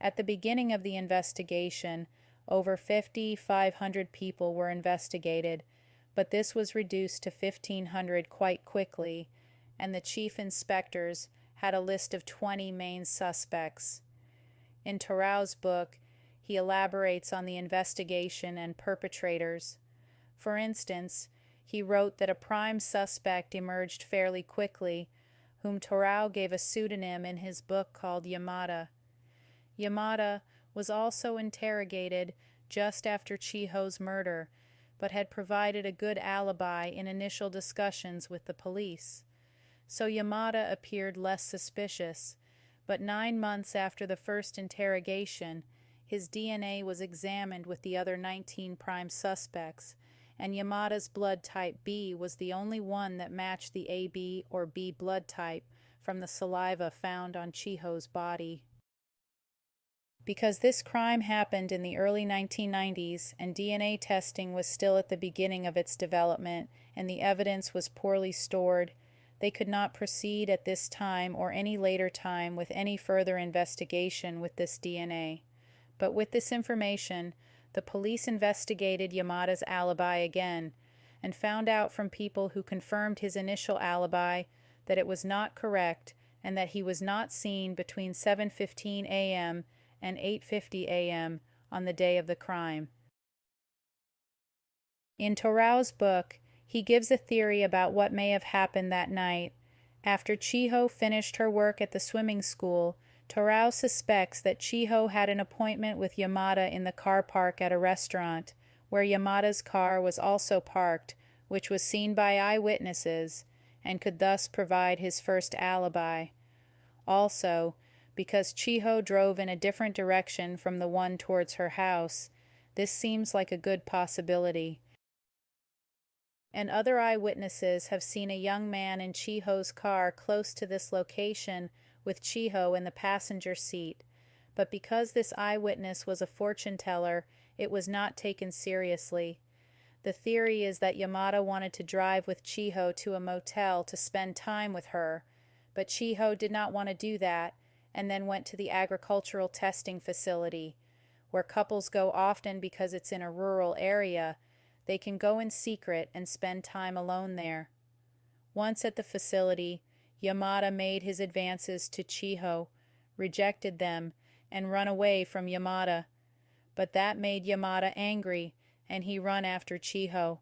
At the beginning of the investigation, over 5,500 people were investigated, but this was reduced to 1,500 quite quickly, and the chief inspectors had a list of 20 main suspects. In Torao's book, he elaborates on the investigation and perpetrators. For instance, he wrote that a prime suspect emerged fairly quickly, whom Torao gave a pseudonym in his book called Yamada. Yamada was also interrogated just after Chiho's murder, but had provided a good alibi in initial discussions with the police. So Yamada appeared less suspicious, but 9 months after the first interrogation, his DNA was examined with the other 19 prime suspects, and Yamada's blood type B was the only one that matched the AB or B blood type from the saliva found on Chiho's body. Because this crime happened in the early 1990s and DNA testing was still at the beginning of its development and the evidence was poorly stored, they could not proceed at this time or any later time with any further investigation with this DNA. But with this information, the police investigated Yamada's alibi again and found out from people who confirmed his initial alibi that it was not correct and that he was not seen between 7:15 a.m. and 8:50 a.m. on the day of the crime. In Torao's book, he gives a theory about what may have happened that night. After Chiho finished her work at the swimming school, Torao suspects that Chiho had an appointment with Yamada in the car park at a restaurant, where Yamada's car was also parked, which was seen by eyewitnesses, and could thus provide his first alibi. Also, because Chiho drove in a different direction from the one towards her house, this seems like a good possibility. And other eyewitnesses have seen a young man in Chiho's car close to this location with Chiho in the passenger seat, but because this eyewitness was a fortune teller, it was not taken seriously. The theory is that Yamada wanted to drive with Chiho to a motel to spend time with her, but Chiho did not want to do that, and then went to the agricultural testing facility, where couples go often because it's in a rural area. They can go in secret and spend time alone there. Once at the facility, Yamada made his advances to Chiho, rejected them, and run away from Yamada. But that made Yamada angry, and he run after Chiho.